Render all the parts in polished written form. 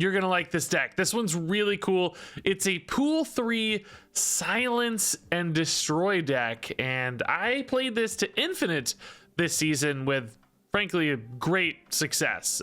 you're gonna like this deck. This one's really cool. It's a pool 3 silence and destroy deck, and I played this to infinite this season with frankly a great success.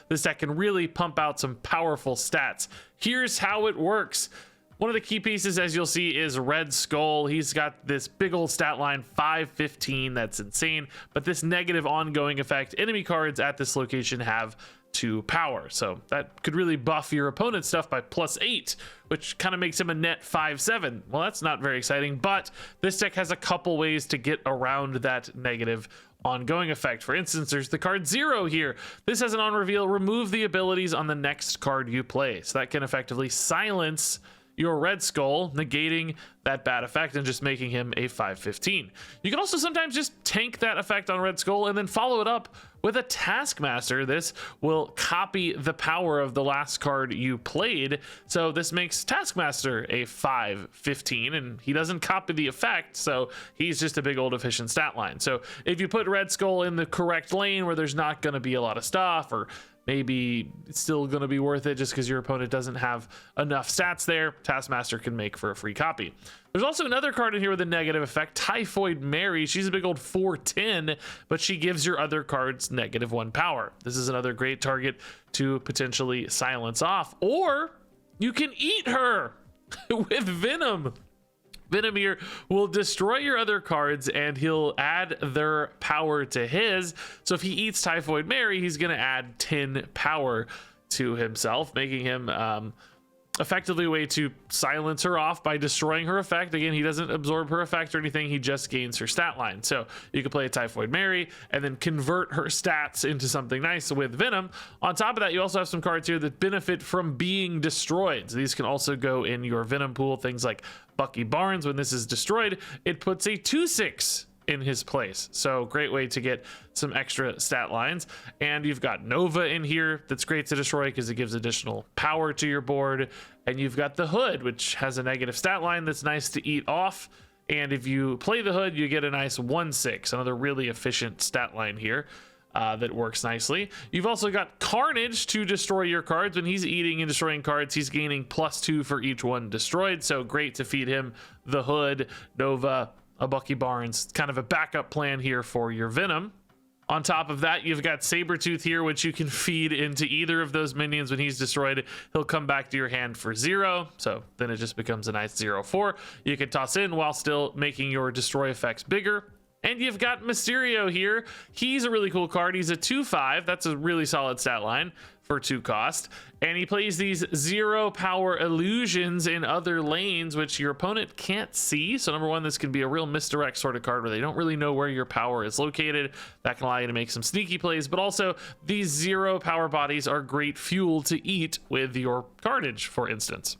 This deck can really pump out some powerful stats. Here's how it works. One of the key pieces, as you'll see, is Red Skull. He's got this big old stat line, 515. That's insane. But this negative ongoing effect, enemy cards at this location have 2 power. So that could really buff your opponent's stuff by +8, which kind of makes him a net 5/7. Well, that's not very exciting, but this deck has a couple ways to get around that negative ongoing effect. For instance, there's the card 0 here. This has an on reveal, remove the abilities on the next card you play. So that can effectively silence your Red Skull, negating that bad effect and just making him a 515. You can also sometimes just tank that effect on Red Skull and then follow it up with a Taskmaster. This will copy the power of the last card you played. So this makes Taskmaster a 515, and he doesn't copy the effect, so he's just a big old efficient stat line. So if you put Red Skull in the correct lane where there's not going to be a lot of stuff, or maybe it's still going to be worth it just because your opponent doesn't have enough stats there, Taskmaster can make for a free copy. There's also another card in here with a negative effect, Typhoid Mary. She's a big old 410, but she gives your other cards -1 power. This is another great target to potentially silence off, or you can eat her with Venom. Venom here will destroy your other cards and he'll add their power to his. So if he eats Typhoid Mary, he's going to add 10 power to himself, making him effectively a way to silence her off by destroying her effect. Again, he doesn't absorb her effect or anything. He just gains her stat line. So you can play a Typhoid Mary and then convert her stats into something nice with Venom. On top of that, you also have some cards here that benefit from being destroyed. So these can also go in your Venom pool. Things like Bucky Barnes, when this is destroyed, it puts a 2/6 in his place. So great way to get some extra stat lines. And you've got Nova in here that's great to destroy because it gives additional power to your board. And you've got the Hood, which has a negative stat line that's nice to eat off. And if you play the Hood, you get a nice 1/6, another really efficient stat line here. That works nicely. You've also got Carnage to destroy your cards. When he's eating and destroying cards, he's gaining +2 for each one destroyed. So great to feed him the Hood, Nova, a Bucky Barnes, kind of a backup plan here for your Venom. On top of that, you've got Sabretooth here, which you can feed into either of those minions. When he's destroyed, he'll come back to your hand for 0. So then it just becomes a nice 0/4. You can toss in while still making your destroy effects bigger. And you've got Mysterio here. He's a really cool card. He's a 2/5. That's a really solid stat line for 2 cost. And he plays these 0 power illusions in other lanes, which your opponent can't see. So number one, this can be a real misdirect sort of card where they don't really know where your power is located. That can allow you to make some sneaky plays, but also these 0 power bodies are great fuel to eat with your Carnage, for instance.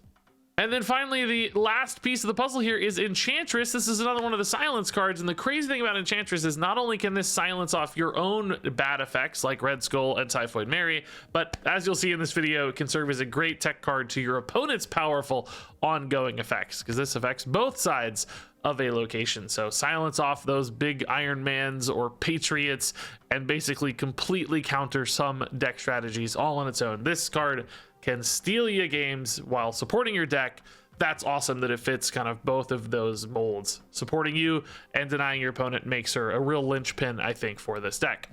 And then finally, the last piece of the puzzle here is Enchantress. This is another one of the silence cards, and the crazy thing about Enchantress is not only can this silence off your own bad effects like Red Skull and Typhoid Mary, but as you'll see in this video, it can serve as a great tech card to your opponent's powerful ongoing effects, because this affects both sides of a location. So silence off those big Iron Mans or Patriots and basically completely counter some deck strategies all on its own. This card can steal you games while supporting your deck. That's awesome that it fits kind of both of those molds. Supporting you and denying your opponent makes her a real linchpin, I think, for this deck.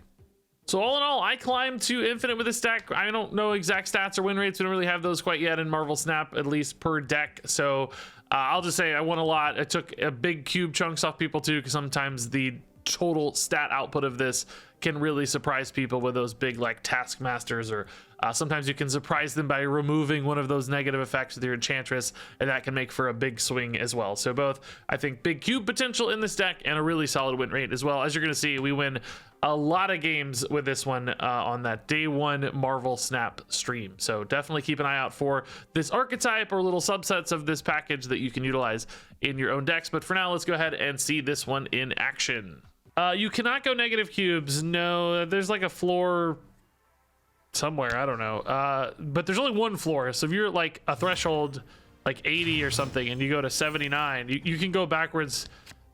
So all in all, I climbed to infinite with this deck. I don't know exact stats or win rates. We don't really have those quite yet in Marvel Snap, at least per deck. So I'll just say I won a lot. I took a big cube chunks off people too, because sometimes the total stat output of this can really surprise people with those big like Taskmasters, or sometimes you can surprise them by removing one of those negative effects with your Enchantress, and that can make for a big swing as well. So both, I think, big cube potential in this deck and a really solid win rate as well. As you're going to see, we win a lot of games with this one on that day 1 Marvel Snap stream. So definitely keep an eye out for this archetype or little subsets of this package that you can utilize in your own decks. But for now, let's go ahead and see this one in action. You cannot go negative cubes. No, there's like a floor somewhere, I don't know. But there's only one floor. So if you're at like a threshold like 80 or something and you go to 79, you can go backwards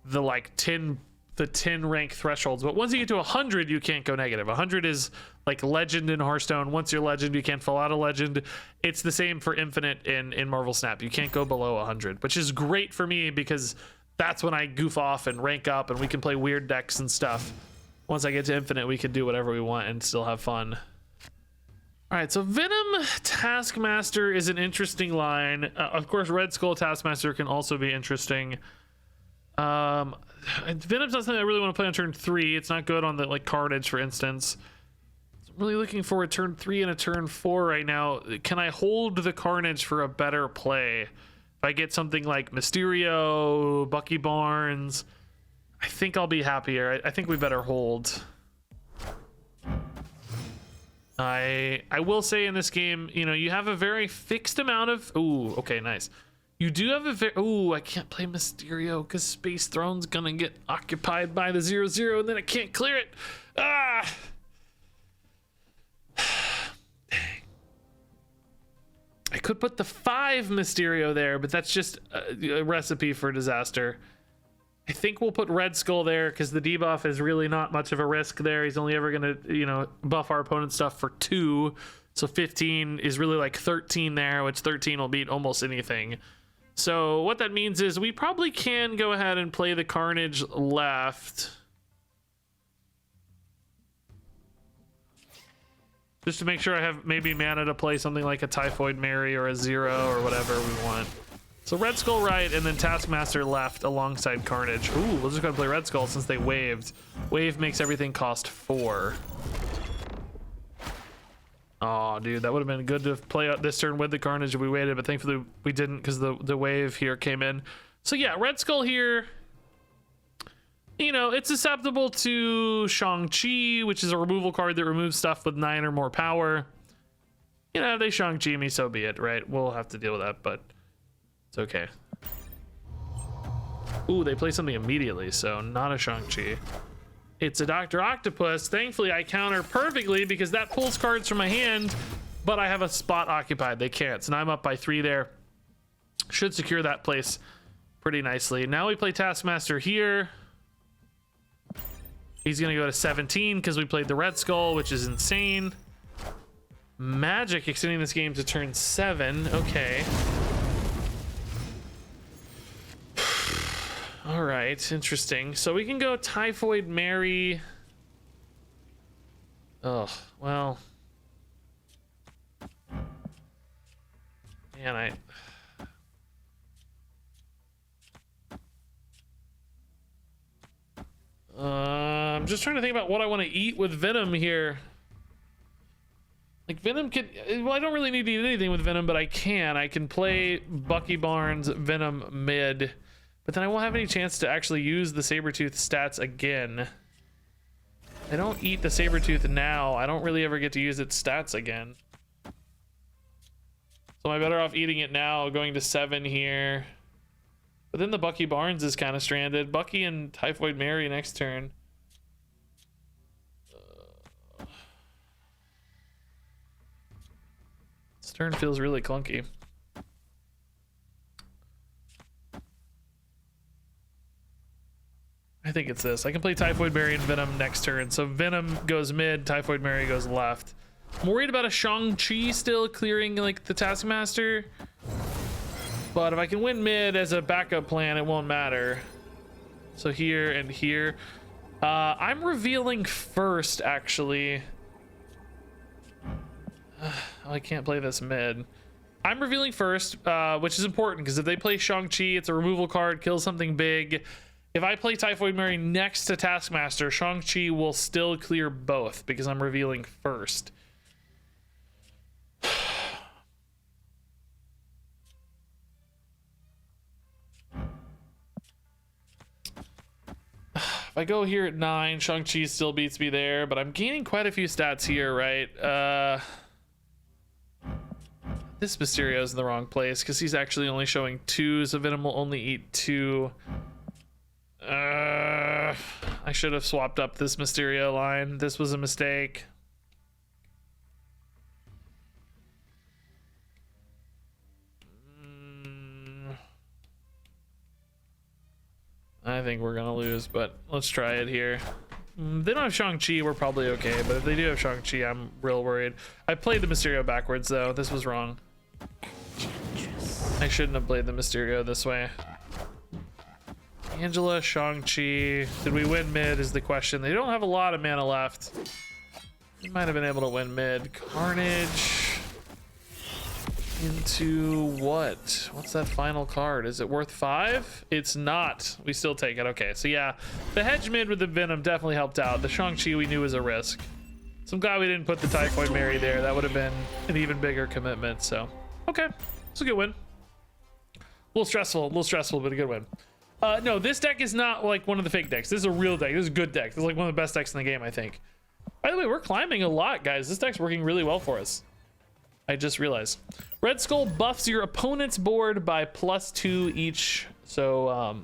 the like 10 the 10 rank thresholds, but once you get to 100 you can't go negative. 100 is like legend in Hearthstone. Once you're legend you can't fall out of legend. It's the same for infinite in Marvel Snap. You can't go below 100, which is great for me because that's when I goof off and rank up and we can play weird decks and stuff. Once I get to infinite we can do whatever we want and still have fun. All right, so Venom Taskmaster is an interesting line. Of course, Red Skull Taskmaster can also be interesting. Venom's not something I really want to play on turn 3. It's not good on the like Carnage, for instance. I'm really looking for a turn 3 and a turn 4 right now. Can I hold the Carnage for a better play? If I get something like Mysterio, Bucky Barnes, I think I'll be happier. I think we better hold. I will say in this game, you know, you have a very fixed amount of... Ooh, okay, nice. You do have a very... Ooh, I can't play Mysterio because Space Throne's gonna get occupied by the 0/0 and then I can't clear it. Ah! Dang. I could put the 5 Mysterio there, but that's just a recipe for disaster. I think we'll put Red Skull there because the debuff is really not much of a risk there. He's only ever going to, you know, buff our opponent's stuff for 2. So 15 is really like 13 there, which 13 will beat almost anything. So what that means is we probably can go ahead and play the Carnage left. Just to make sure I have maybe mana to play something like a Typhoid Mary or a 0 or whatever we want. So Red Skull right, and then Taskmaster left alongside Carnage. Ooh, we'll just go and play Red Skull since they waived. Wave makes everything cost 4. Oh, dude, that would have been good to play out this turn with the Carnage if we waited, but thankfully we didn't because the wave here came in. So yeah, Red Skull here. You know, it's susceptible to Shang-Chi, which is a removal card that removes stuff with 9 or more power. You know, if they Shang-Chi me, so be it, right? We'll have to deal with that, but it's okay. Ooh, they play something immediately, so not a Shang-Chi. It's a Dr. Octopus. Thankfully, I counter perfectly because that pulls cards from my hand, but I have a spot occupied. They can't, so now I'm up by 3 there. Should secure that place pretty nicely. Now we play Taskmaster here. He's gonna go to 17 because we played the Red Skull, which is insane. Magic extending this game to turn 7. Okay. All right, interesting. So we can go Typhoid Mary. Oh, well. Man, I'm just trying to think about what I want to eat with Venom here. Like Venom could, well, I don't really need to eat anything with Venom, but I can play Bucky Barnes, Venom mid, but then I won't have any chance to actually use the Sabretooth stats again. I don't eat the Sabretooth now. I don't really ever get to use its stats again. So am I better off eating it now, going to 7 here? But then the Bucky Barnes is kind of stranded. Bucky and Typhoid Mary next turn. This turn feels really clunky. I think it's this. I can play Typhoid Mary and Venom next turn. So Venom goes mid, Typhoid Mary goes left. I'm worried about a Shang-Chi still clearing like the Taskmaster. But if I can win mid as a backup plan, it won't matter. So here and here. I'm revealing first, actually. I can't play this mid. I'm revealing first, which is important because if they play Shang-Chi, it's a removal card, kills something big. If I play Typhoid Mary next to Taskmaster, Shang-Chi will still clear both because I'm revealing first. If I go here at 9, Shang-Chi still beats me there, but I'm gaining quite a few stats here, right? This Mysterio is in the wrong place because he's actually only showing 2, so Venom will only eat 2. I should have swapped up this Mysterio line. This was a mistake. I I think we're gonna lose, but let's try it here. They don't have Shang-Chi, we're probably okay, but if they do have Shang-Chi, I'm real worried. I played the Mysterio backwards though. This was wrong. I shouldn't have played the Mysterio this way. Angela, Shang-Chi. Did we win mid is the question. They don't have a lot of mana left. We might have been able to win mid. Carnage. Into what? What's that final card? Is it worth 5? It's not. We still take it. Okay, so yeah, the hedge mid with the Venom definitely helped out. The Shang-Chi we knew was a risk. So I'm glad we didn't put the Typhoid Mary there. That would have been an even bigger commitment. So, okay, it's a good win. A little stressful, but a good win. No, this deck is not like one of the fake decks. This is a real deck. This is a good deck. This is like one of the best decks in the game, I think. By the way, we're climbing a lot, guys. This deck's working really well for us. I just realized. Red Skull buffs your opponent's board by +2 each. So,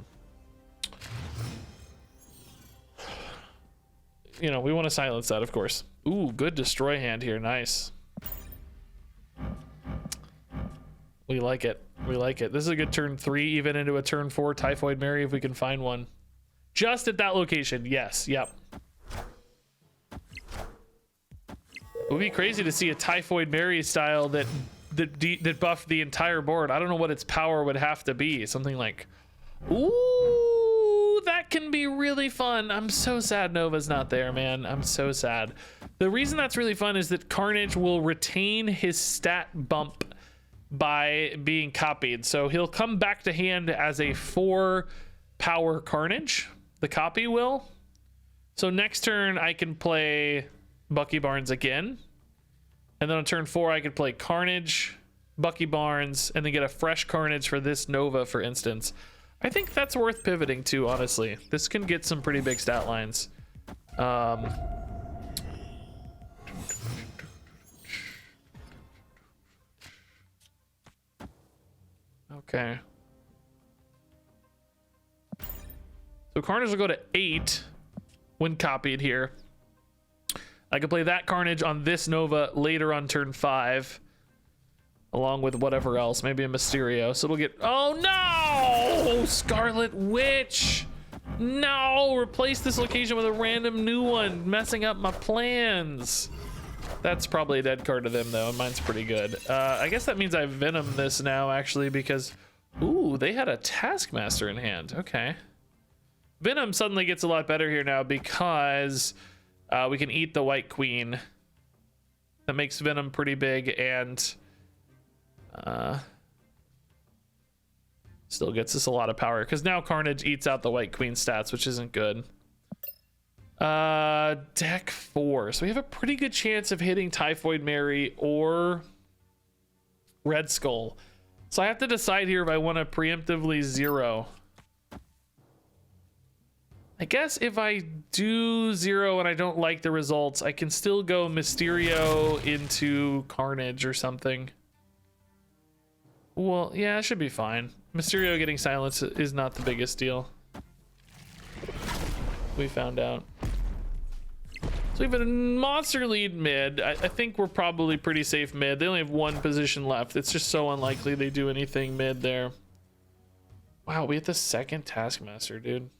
you know, we want to silence that, of course. Ooh, good destroy hand here. Nice. We like it. We like it. This is a good turn 3, even into a turn 4 Typhoid Mary if we can find one. Just at that location. Yes. Yep. It would be crazy to see a Typhoid Mary style that buffed the entire board. I don't know what its power would have to be. Something like, ooh, that can be really fun. I'm so sad Nova's not there, man. I'm so sad. The reason that's really fun is that Carnage will retain his stat bump by being copied. So he'll come back to hand as a 4 power Carnage. The copy will. So next turn I can play Bucky Barnes again, and then on turn 4 I could play Carnage, Bucky Barnes, and then get a fresh Carnage for this Nova, for instance. I think that's worth pivoting to, honestly. This can get some pretty big stat lines. Okay, so Carnage will go to 8 when copied here. I could play that Carnage on this Nova later on turn 5, along with whatever else, maybe a Mysterio. So it'll get, oh no! Scarlet Witch! No! Replace this location with a random new one, messing up my plans. That's probably a dead card to them though, and mine's pretty good. I guess that means I Venom this now actually, because, ooh, they had a Taskmaster in hand. Okay. Venom suddenly gets a lot better here now because we can eat the White Queen. That makes Venom pretty big, and still gets us a lot of power because now Carnage eats out the White Queen stats, which isn't good. Deck 4. So we have a pretty good chance of hitting Typhoid Mary or Red Skull. So I have to decide here if I want to preemptively 0. I guess if I do 0 and I don't like the results, I can still go Mysterio into Carnage or something. Well, yeah, it should be fine. Mysterio getting silenced is not the biggest deal. We found out. So we have a monster lead mid. I think we're probably pretty safe mid. They only have 1 position left. It's just so unlikely they do anything mid there. Wow, we hit the 2nd Taskmaster, dude.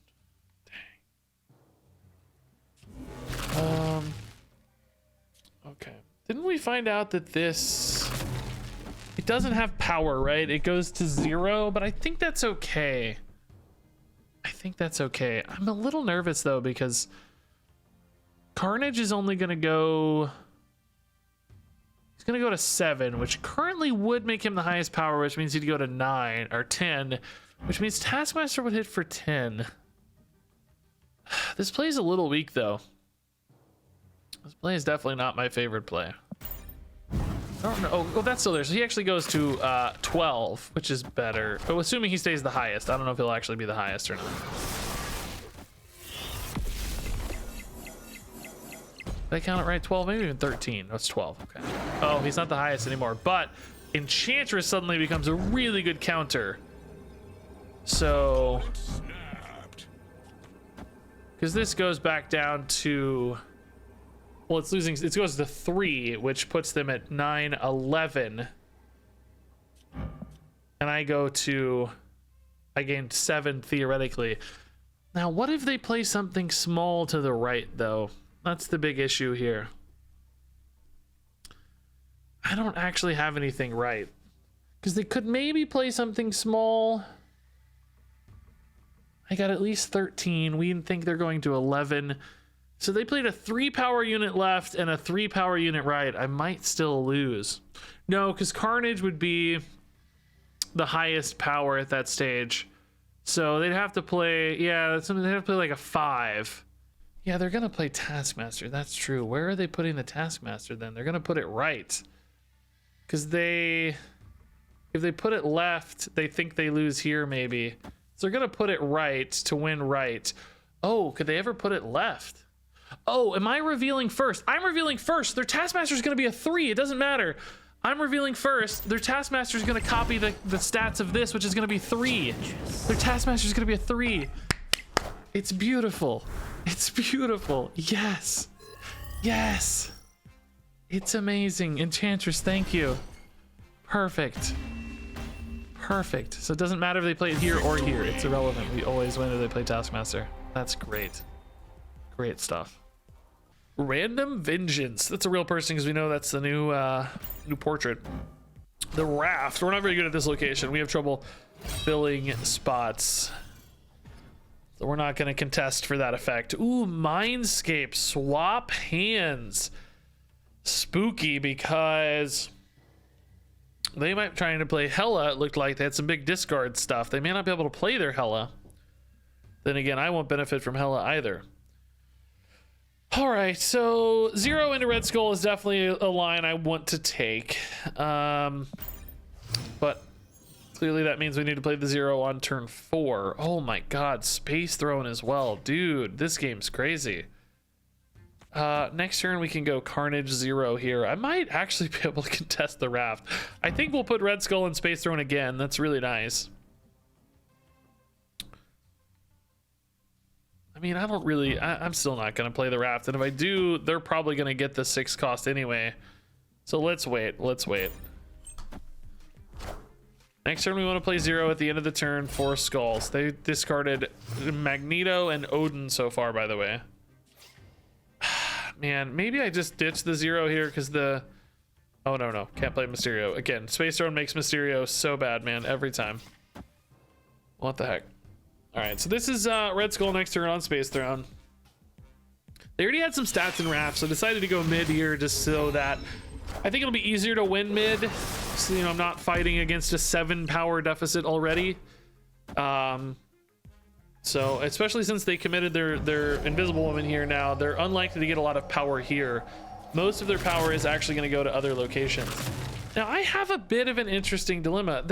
Okay. Didn't we find out that this, it doesn't have power, right? It goes to 0, but I think that's okay. I think that's okay. I'm a little nervous though, because Carnage is only gonna go, he's gonna go to 7, which currently would make him the highest power, which means he'd go to 9 or 10, which means Taskmaster would hit for 10. This play's a little weak though. This play is definitely not my favorite play. I don't know. Oh, that's still there. So he actually goes to 12, which is better. Oh, assuming he stays the highest. I don't know if he'll actually be the highest or not. Did I count it right? 12, maybe even 13. No, it's 12. Okay. Oh, he's not the highest anymore. But Enchantress suddenly becomes a really good counter. So, because this goes back down to, well, it's losing, it goes to 3, which puts them at 9, 11. And I go to, I gained 7 theoretically. Now, what if they play something small to the right, though? That's the big issue here. I don't actually have anything right. Because they could maybe play something small. I got at least 13. We think they're going to 11. So they played a 3 power unit left and a 3 power unit right. I might still lose. No, because Carnage would be the highest power at that stage. So they'd have to play, yeah, they'd have to play like a 5. Yeah, they're going to play Taskmaster. That's true. Where are they putting the Taskmaster then? They're going to put it right. Because if they put it left, they think they lose here maybe. So they're going to put it right to win right. Oh, could they ever put it left? Oh, am I revealing first? I'm revealing first. Their Taskmaster is going to be a 3. It doesn't matter. I'm revealing first. Their Taskmaster is going to copy the stats of this, which is going to be 3. Their Taskmaster is going to be a 3. It's beautiful. It's beautiful. Yes. Yes. It's amazing. Enchantress, thank you. Perfect. Perfect. So it doesn't matter if they play it here or here. It's irrelevant. We always win if they play Taskmaster. That's great. Great stuff. Random Vengeance. That's a real person because we know that's the new portrait. The Raft. We're not very good at this location. We have trouble filling spots. So we're not going to contest for that effect. Ooh, Mindscape. Swap hands. Spooky because they might be trying to play Hela. It looked like they had some big discard stuff. They may not be able to play their Hela. Then again, I won't benefit from Hela either. All right, so 0 into Red Skull is definitely a line I want to take. But clearly that means we need to play the 0 on turn 4. Oh my god, Space Throne as well. Dude, this game's crazy. Next turn we can go Carnage 0 here. I might actually be able to contest the Raft. I think we'll put Red Skull and Space Throne again. That's really nice. I mean, I don't really, I'm still not going to play the Raft. And if I do, they're probably going to get the 6 cost anyway. So let's wait. Let's wait. Next turn, we want to play 0 at the end of the turn. 4 skulls. They discarded Magneto and Odin so far, by the way. Man, maybe I just ditch the 0 here because the... Oh, no. Can't play Mysterio. Again, Space Throne makes Mysterio so bad, man. Every time. What the heck? All right, so this is Red Skull next turn on Space Throne. They already had some stats in Raft, so I decided to go mid here just so that I think it'll be easier to win mid. So, you know, I'm not fighting against a 7 power deficit already. So especially since they committed their Invisible Woman here now, they're unlikely to get a lot of power here. Most of their power is actually going to go to other locations. Now, I have a bit of an interesting dilemma.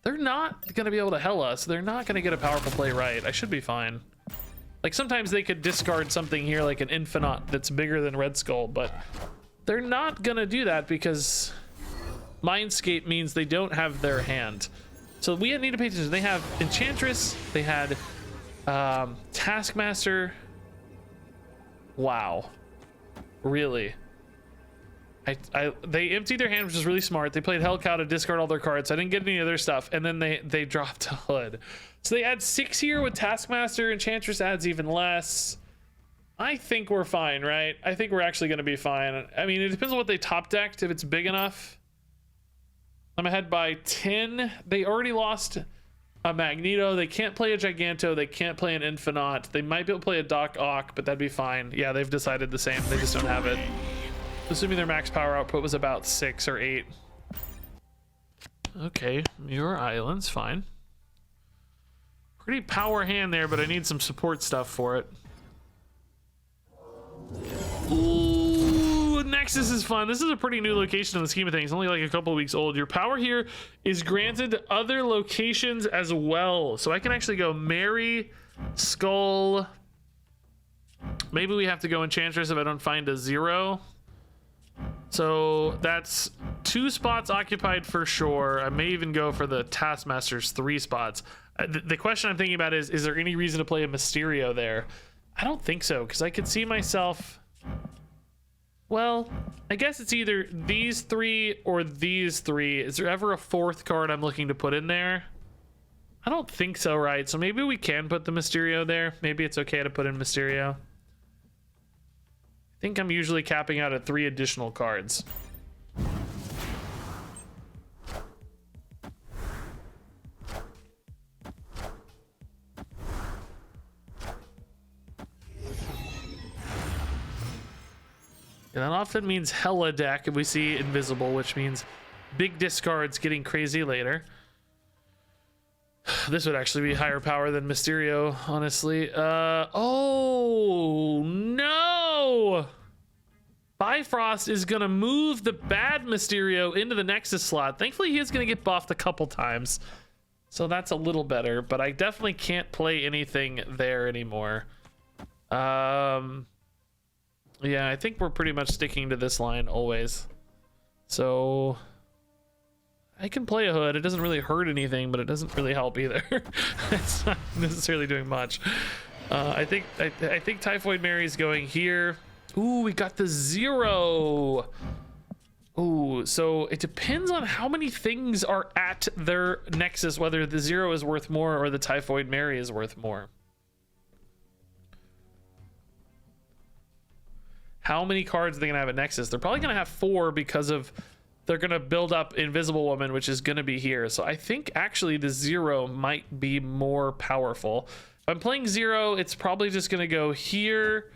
They're not going to be able to Hela, so they're not going to get a powerful play right. I should be fine. Like, sometimes they could discard something here like an Infinite that's bigger than Red Skull, but they're not going to do that because Mindscape means they don't have their hand. So we need to pay attention. They have Enchantress. They had Taskmaster. Wow. Really? They emptied their hand, which is really smart. They played Hellcow to discard all their cards. I didn't get any of their stuff, and then they dropped a Hood. So they add 6 here with Taskmaster. Enchantress adds even less. I think we're fine, right? I think we're actually going to be fine. I mean, it depends on what they top decked. If it's big enough, I'm ahead by 10. They already lost a Magneto. They can't play a Giganto. They can't play an Infinite. They might be able to play a Doc Ock, but that'd be fine. Yeah, they've decided the same. They just don't have it. Assuming their max power output was about 6 or 8. Okay, Muir Island's fine. Pretty power hand there, but I need some support stuff for it. Ooh, Nexus is fun. This is a pretty new location in the scheme of things. Only like a couple weeks old. Your power here is granted to other locations as well. So I can actually go Mary, Skull. Maybe we have to go Enchantress if I don't find a 0. So that's 2 spots occupied for sure. I may even go for the Taskmaster's 3 spots. The question I'm thinking about is there any reason to play a Mysterio there? I don't think so, because I could see myself... Well, I guess it's either these 3 or these 3. Is there ever a 4th card I'm looking to put in there? I don't think so, right? So maybe we can put the Mysterio there. Maybe it's okay to put in Mysterio. I think I'm usually capping out at 3 additional cards. And that often means hella deck if we see invisible, which means big discards getting crazy later. This would actually be higher power than Mysterio, honestly. Oh no! Bifrost is gonna move the bad Mysterio into the Nexus slot. Thankfully, he is gonna get buffed a couple times, so that's a little better. But I definitely can't play anything there anymore. Yeah, I think we're pretty much sticking to this line always. So I can play a Hood. It doesn't really hurt anything, but it doesn't really help either. It's not necessarily doing much. I think Typhoid Mary's going here. Ooh, we got the 0. Ooh, so it depends on how many things are at their Nexus, whether the 0 is worth more or the Typhoid Mary is worth more. How many cards are they gonna have at Nexus? They're probably gonna have 4 because of they're gonna build up Invisible Woman, which is gonna be here. So I think actually the 0 might be more powerful. If I'm playing 0, it's probably just gonna go here.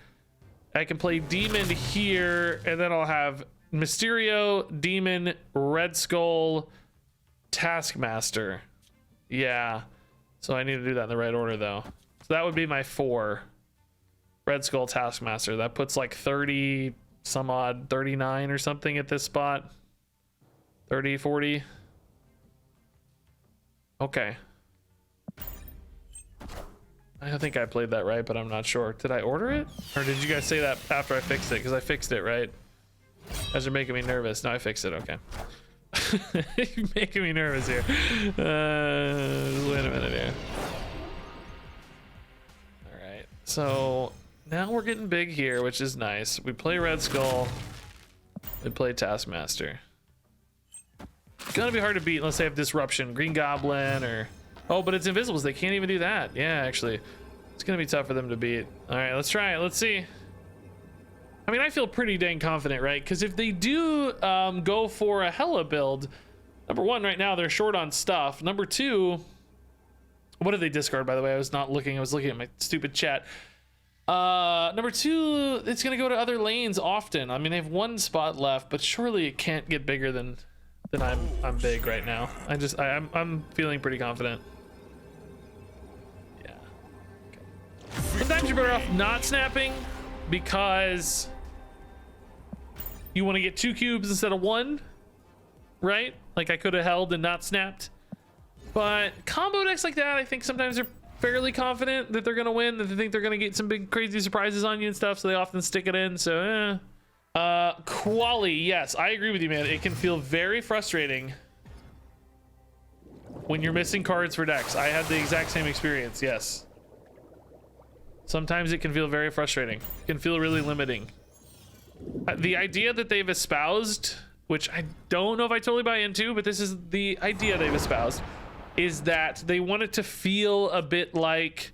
I can play Demon here, and then I'll have Mysterio, Demon, Red Skull, Taskmaster. Yeah. So I need to do that in the right order though. So that would be my 4. Red Skull, Taskmaster. That puts like 30 some odd, 39 or something at this spot. 30, 40. Okay. I think I played that right, but I'm not sure. Did I order it? Or did you guys say that after I fixed it? Because I fixed it, right? You guys are making me nervous. No, I fixed it. Okay. You're making me nervous here. Just wait a minute here. All right. So now we're getting big here, which is nice. We play Red Skull. We play Taskmaster. It's gonna be hard to beat unless they have Disruption, Green Goblin, or... Oh, but it's Invisibles. They can't even do that. Yeah, actually. It's gonna be tough for them to beat. All right, let's try it. Let's see. I mean, I feel pretty dang confident, right? Because if they do go for a Hella build, number 1, right now, they're short on stuff. Number 2... What did they discard, by the way? I was not looking. I was looking at my stupid chat. Number 2, it's gonna go to other lanes often. I mean, they have 1 spot left, but surely it can't get bigger than I'm big right now. I'm feeling pretty confident. Yeah. Okay. Sometimes you're better off not snapping because you want to get 2 cubes instead of 1, right? Like I could have held and not snapped. But combo decks like that, I think sometimes they're fairly confident that they're gonna win, that they think they're gonna get some big crazy surprises on you and stuff, so they often stick it in. So Quali, yes, I agree with you, man. It can feel very frustrating when you're missing cards for decks. I had the exact same experience. Yes, sometimes it can feel very frustrating. It can feel really limiting. The idea that they've espoused, which I don't know if I totally buy into, but this is the idea they've espoused, is that they want it to feel a bit like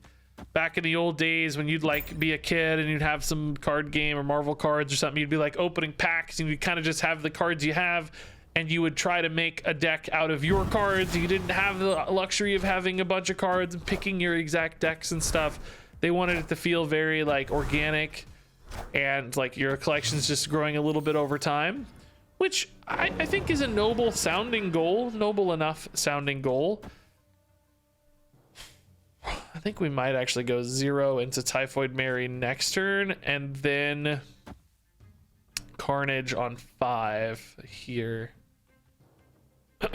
back in the old days when you'd like be a kid and you'd have some card game or Marvel cards or something. You'd be like opening packs and you'd kind of just have the cards you have, and you would try to make a deck out of your cards. You didn't have the luxury of having a bunch of cards and picking your exact decks and stuff. They wanted it to feel very like organic and like your collection's just growing a little bit over time, which I think is a noble sounding goal, noble enough sounding goal. I think we might actually go 0 into Typhoid Mary next turn, and then Carnage on 5 here. I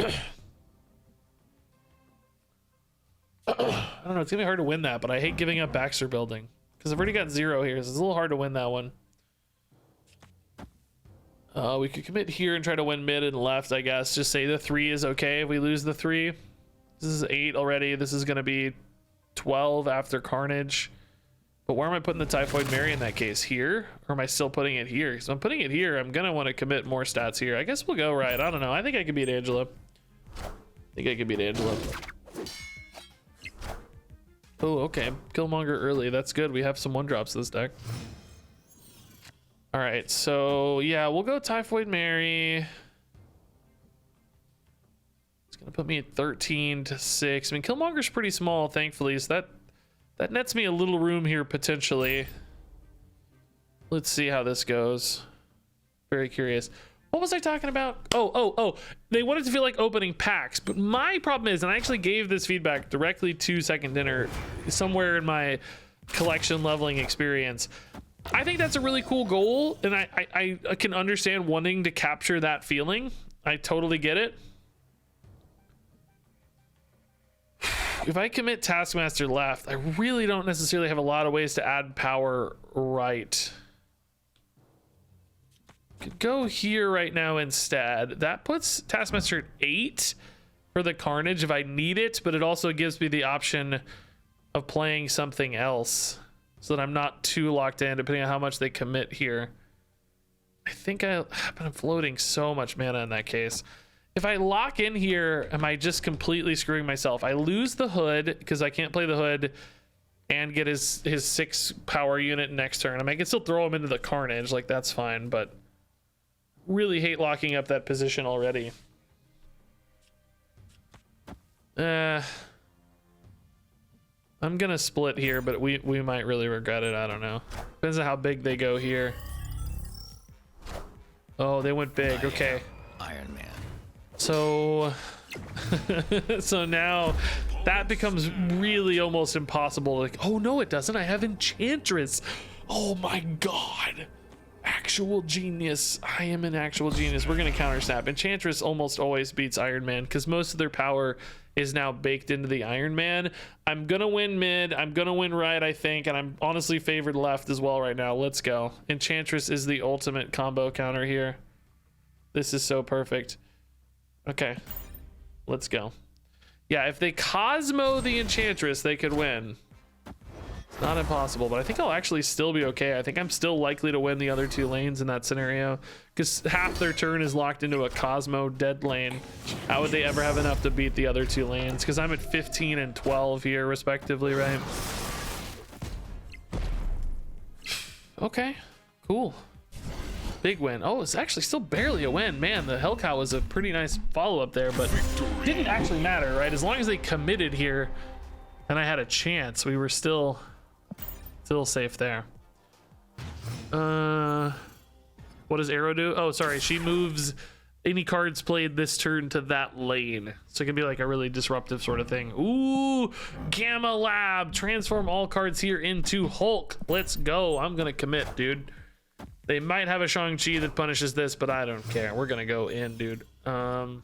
don't know, it's gonna be hard to win that, but I hate giving up Baxter building because I've already got 0 here, so it's a little hard to win that one. We could commit here and try to win mid and left, I guess. Just say the 3 is okay if we lose the 3. This is 8 already. This is gonna be 12 after Carnage. But where am I putting the Typhoid Mary in that case? Here? Or am I still putting it here? So I'm putting it here. I'm gonna want to commit more stats here. I guess we'll go right. I don't know. I think I could beat Angela. I think I could beat Angela. Oh, okay. Killmonger early. That's good. We have some 1-drops this deck. All right, so yeah, we'll go Typhoid Mary. It's gonna put me at 13-6. I mean, Killmonger's pretty small, thankfully, so that nets me a little room here potentially. Let's see how this goes. Very curious. What was I talking about? Oh, they wanted to feel like opening packs, but my problem is, and I actually gave this feedback directly to Second Dinner somewhere in my collection leveling experience. I think that's a really cool goal, and I can understand wanting to capture that feeling. I totally get it. If I commit Taskmaster left, I really don't necessarily have a lot of ways to add power right. Could go here right now instead. That puts Taskmaster at 8 for the Carnage if I need it, but it also gives me the option of playing something else so that I'm not too locked in depending on how much they commit here. I think but I'm floating so much mana in that case. If I lock in here, am I just completely screwing myself? I lose the Hood because I can't play the Hood and get his 6 power unit next turn. I mean, I can still throw him into the Carnage, like that's fine, but really hate locking up that position already. I'm gonna split here, but we might really regret it. I don't know. Depends on how big they go here. Oh, they went big. Okay. Iron Man. So so now that becomes really almost impossible. Like, oh no, it doesn't. I have Enchantress. Oh my god. Actual genius. I am an actual genius. We're gonna counter snap. Enchantress almost always beats Iron Man because most of their power is now baked into the Iron Man. I'm gonna win mid. I'm gonna win right, I think, and I'm honestly favored left as well right now. Let's go. Enchantress is the ultimate combo counter here. This is so perfect. Okay, let's go. Yeah, if they Cosmo the Enchantress, they could win. It's not impossible, but I think I'll actually still be okay. I think I'm still likely to win the other 2 lanes in that scenario because half their turn is locked into a Cosmo dead lane. How would they ever have enough to beat the other 2 lanes? Because I'm at 15 and 12 here respectively, right? Okay, cool. Big win. Oh, it's actually still barely a win. Man, the Hellcow was a pretty nice follow-up there, but didn't actually matter, right? As long as they committed here and I had a chance, we were still safe there. What does Arrow do? Oh, sorry. She moves any cards played this turn to that lane. So it can be like a really disruptive sort of thing. Ooh, Gamma Lab. Transform all cards here into Hulk. Let's go. I'm going to commit, dude. They might have a Shang-Chi that punishes this, but I don't care. We're gonna go in, dude. Oh,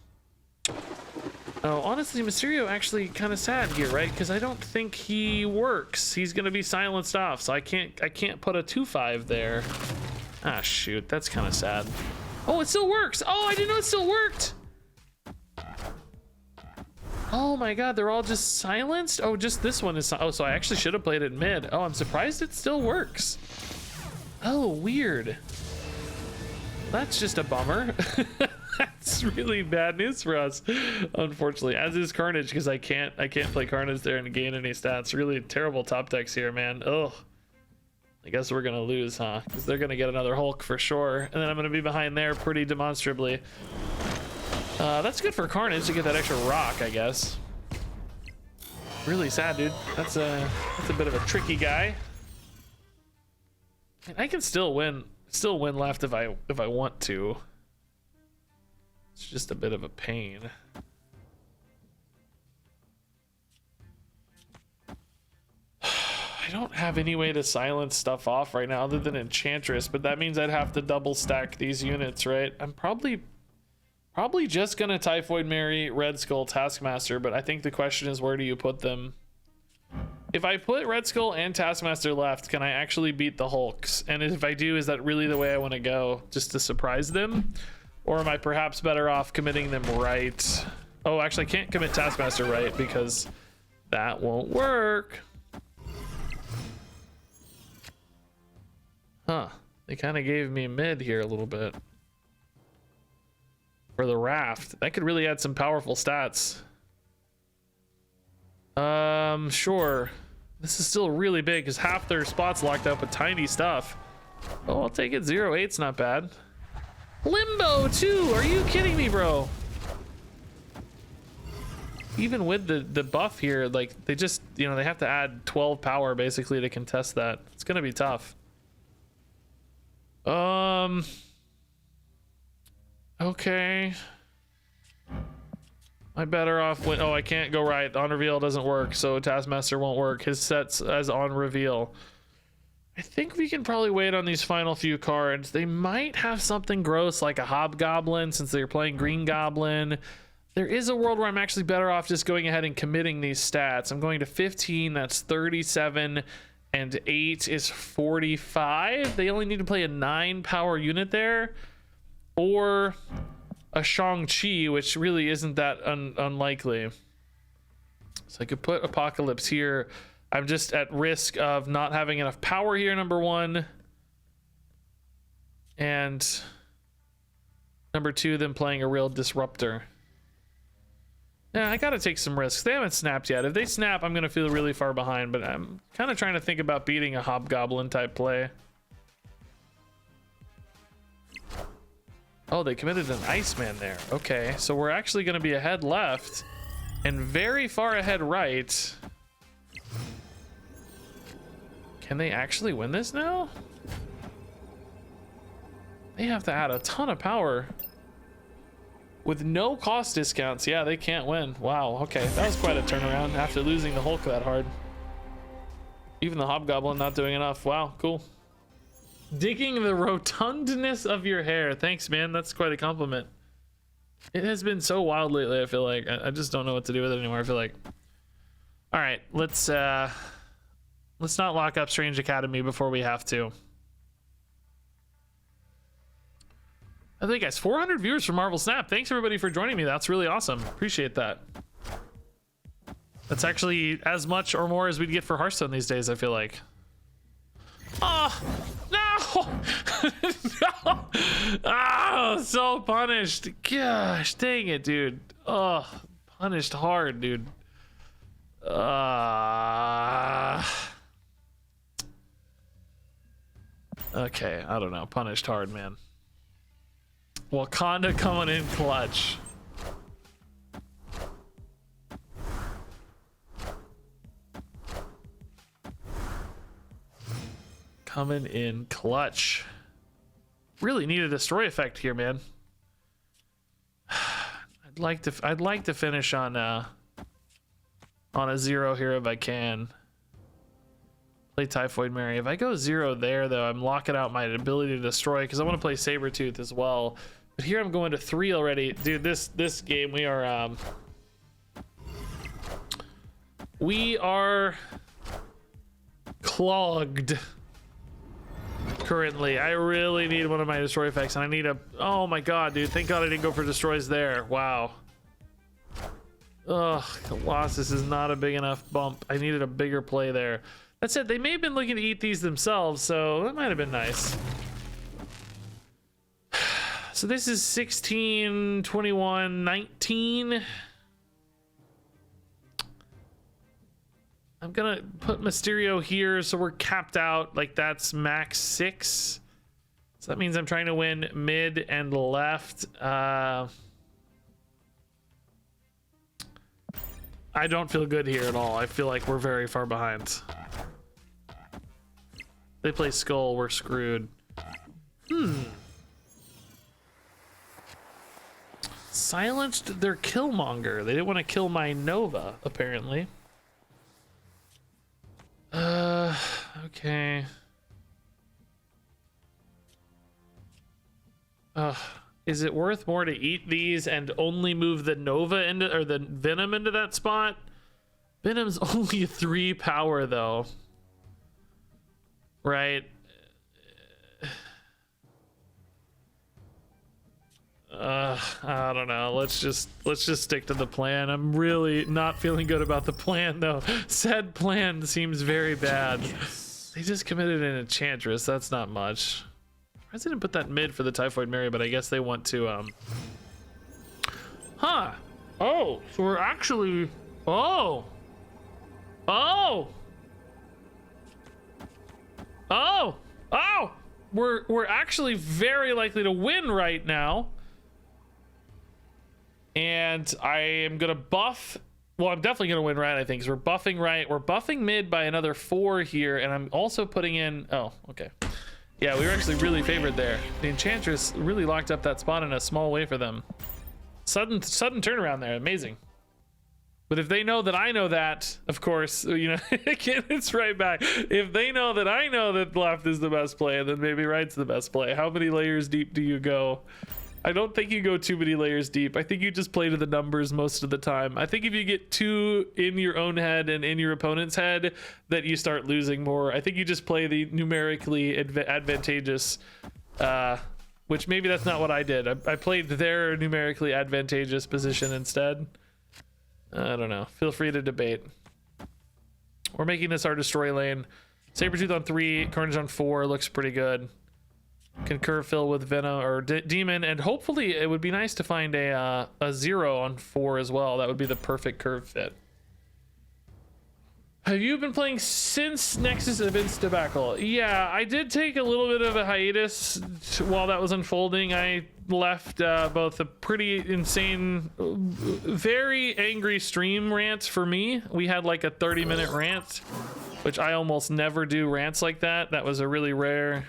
honestly, Mysterio actually kind of sad here, right? Because I don't think he works. He's gonna be silenced off, so I can't put a 2/5 there. Ah, shoot, that's kind of sad. Oh, it still works. Oh, I didn't know it still worked. Oh my God, they're all just silenced. Oh, just this one is. Oh, so I actually should have played it mid. Oh, I'm surprised it still works. Oh, weird. That's just a bummer. That's really bad news for us, unfortunately. As is Carnage, because I can't play Carnage there and gain any stats. Really terrible top decks here, man. Ugh. I guess we're gonna lose, huh? Because they're gonna get another Hulk for sure, and then I'm gonna be behind there pretty demonstrably. That's good for Carnage to get that extra rock, I guess. Really sad, dude. That's a bit of a tricky guy. I can still win left if I want to. It's just a bit of a pain. I don't have any way to silence stuff off right now other than Enchantress, but that means I'd have to double stack these units, right? I'm probably just gonna Typhoid Mary, Red Skull, Taskmaster, but I think the question is, where do you put them? If I put Red Skull and Taskmaster left, can I actually beat the Hulks? And if I do, is that really the way I want to go? Just to surprise them? Or am I perhaps better off committing them right? Oh, actually, I can't commit Taskmaster right because that won't work. Huh. They kind of gave me mid here a little bit. For the Raft. That could really add some powerful stats. Sure. This is still really big because half their spots locked up with tiny stuff. Oh, I'll take it. 0-8's not bad. Limbo too. Are you kidding me, bro? Even with the buff here, like they just, you know, they have to add 12 power basically to contest that. It's gonna be tough. Okay. I'm better off when, oh, I can't go right. On reveal doesn't work, so Taskmaster won't work. His set's as on reveal. I think we can probably wait on these final few cards. They might have something gross like a Hobgoblin since they're playing Green Goblin. There is a world where I'm actually better off just going ahead and committing these stats. I'm going to 15, that's 37, and 8 is 45. They only need to play a 9 power unit there. Or a Shang-Chi, which really isn't that unlikely. So I could put Apocalypse here. I'm just at risk of not having enough power here, number one. And number two, them playing a real disruptor. Yeah, I gotta take some risks. They haven't snapped yet. If they snap, I'm gonna feel really far behind, but I'm kind of trying to think about beating a Hobgoblin type play. Oh, they committed an Iceman there. Okay, so we're actually gonna be ahead left and very far ahead right. Can they actually win this now? They have to add a ton of power. With no cost discounts, yeah, they can't win. Wow, okay, that was quite a turnaround after losing the Hulk that hard. Even the Hobgoblin not doing enough. Wow, cool. Digging the rotundness of your hair. Thanks, man, that's quite a compliment. It has been so wild lately, I feel like. I just don't know what to do with it anymore, I feel like. All right, let's not lock up Strange Academy before we have to. I think, guys, 400 viewers for Marvel Snap. Thanks everybody for joining me. That's really awesome. Appreciate that. That's actually as much or more as we'd get for Hearthstone these days, I feel like. Oh, no! No! Oh, so punished. Gosh, dang it, dude. Oh, punished hard, dude. Okay, I don't know. Punished hard, man. Wakanda coming in clutch. Coming in clutch. Really need a destroy effect here, man. I'd like to finish on a 0 here if I can. Play Typhoid Mary. If I go 0 there, though, I'm locking out my ability to destroy because I want to play Sabretooth as well. But here I'm going to 3 already. Dude, this game we are clogged currently. I really need one of my destroy effects, and I need a, oh my god, dude, thank god I didn't go for destroys there. Wow. Ugh, Colossus is not a big enough bump. I needed a bigger play there. That said, they may have been looking to eat these themselves, so that might have been nice. So this is 16, 21, 19. I'm gonna put Mysterio here so we're capped out, like that's max 6. So that means I'm trying to win mid and left. I don't feel good here at all. I feel like we're very far behind. They play Skull, we're screwed. Silenced their Killmonger. They didn't want to kill my Nova, apparently. Okay. Is it worth more to eat these and only move the Nova into, or the Venom into that spot? Venom's only 3 power though. Right? I don't know. Let's just stick to the plan. I'm really not feeling good about the plan though. Said plan seems very bad. They just committed an Enchantress. That's not much. I didn't put that mid for the Typhoid Mary, but I guess they want to huh. Oh, so we're actually, oh. Oh, we're actually very likely to win right now. And I am gonna buff. Well, I'm definitely gonna win right, I think, because we're buffing right. We're buffing mid by another 4 here, and I'm also putting in. Oh, okay. Yeah, we were actually really favored there. The Enchantress really locked up that spot in a small way for them. Sudden turnaround there, amazing. But if they know that I know that, of course, you know, again, it's right back. If they know that I know that left is the best play, then maybe right's the best play. How many layers deep do you go? I don't think you go too many layers deep. I think you just play to the numbers most of the time. I think if you get too in your own head and in your opponent's head, that you start losing more. I think you just play the numerically advantageous, which maybe that's not what I did. I played their numerically advantageous position instead. I don't know. Feel free to debate. We're making this our destroy lane. Sabretooth on 3, Carnage on 4 looks pretty good. Can curve fill with Venom or Demon, and hopefully it would be nice to find a 0 on 4 as well. That would be the perfect curve fit. Have you been playing since Nexus Events debacle? Yeah, I did take a little bit of a hiatus while that was unfolding. I left both a pretty insane, very angry stream rant for me. We had like a 30-minute rant, which I almost never do rants like that. That was a really rare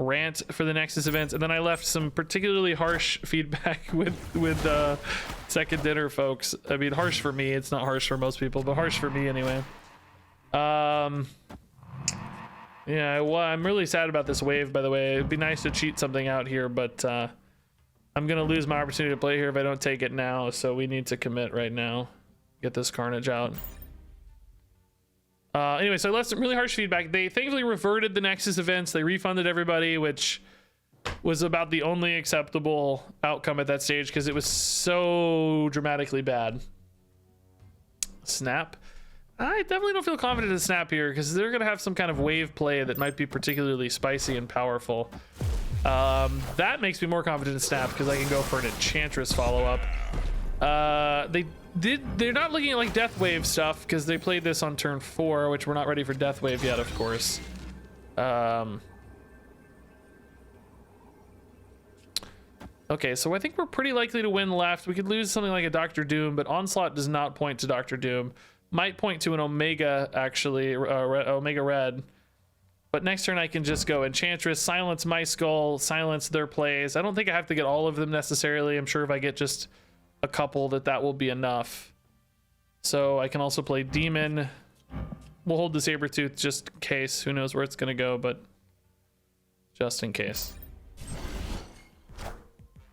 rant for the Nexus events. And then I left some particularly harsh feedback with Second Dinner folks. I mean, harsh for me. It's not harsh for most people, but harsh for me anyway. Yeah, well, I'm really sad about this wave, by the way. It'd be nice to cheat something out here, but I'm gonna lose my opportunity to play here if I don't take it now, so we need to commit right now. Get this Carnage out. Anyway, so I left some really harsh feedback. They thankfully reverted the Nexus events. They refunded everybody, which was about the only acceptable outcome at that stage because it was so dramatically bad. Snap. I definitely don't feel confident in Snap here because they're going to have some kind of wave play that might be particularly spicy and powerful. That makes me more confident in Snap because I can go for an Enchantress follow-up. They're not looking at like Death Wave stuff because they played this on turn 4, which we're not ready for Death Wave yet, of course. Okay, so I think we're pretty likely to win left. We could lose something like a Dr. Doom, but Onslaught does not point to Dr. Doom. Might point to an Omega, actually, Omega Red. But next turn I can just go Enchantress, silence my skull, silence their plays. I don't think I have to get all of them necessarily. I'm sure if I get just a couple that will be enough. So I can also play Demon. We'll hold the Sabretooth just in case. Who knows where it's gonna go, but just in case.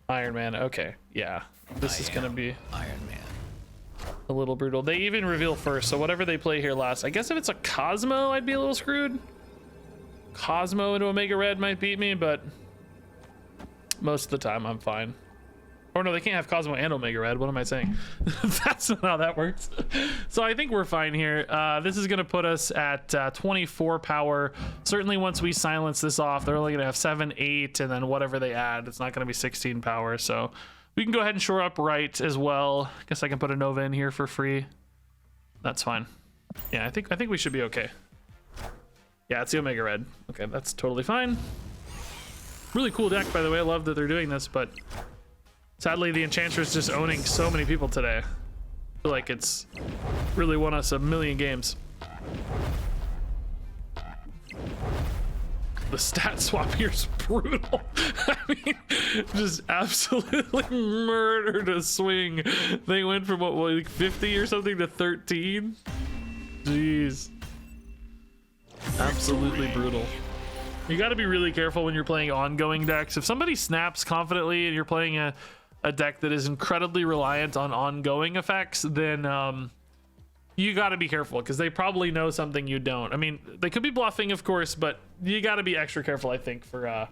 Iron Man, okay, yeah. This is gonna be Iron Man. A little brutal. They even reveal first, so whatever they play here last. I guess if it's a Cosmo, I'd be a little screwed. Cosmo into Omega Red might beat me, but most of the time I'm fine. Or no, they can't have Cosmo and Omega Red. What am I saying? That's not how that works. So I think we're fine here. This is going to put us at 24 power. Certainly once we silence this off, they're only going to have 7, 8, and then whatever they add, it's not going to be 16 power. So we can go ahead and shore up right as well. Guess I can put a Nova in here for free. That's fine. Yeah, I think we should be okay. Yeah, it's the Omega Red. Okay, that's totally fine. Really cool deck, by the way. I love that they're doing this, but sadly, the Enchantress just owning so many people today. I feel like it's really won us a million games. The stat swap here is brutal. I mean, just absolutely murdered a swing. They went from what, like 50 or something to 13? Jeez. Absolutely brutal. You got to be really careful when you're playing ongoing decks. If somebody snaps confidently and you're playing a deck that is incredibly reliant on ongoing effects, then you got to be careful because they probably know something you don't. I mean, they could be bluffing, of course, but you got to be extra careful, I think, for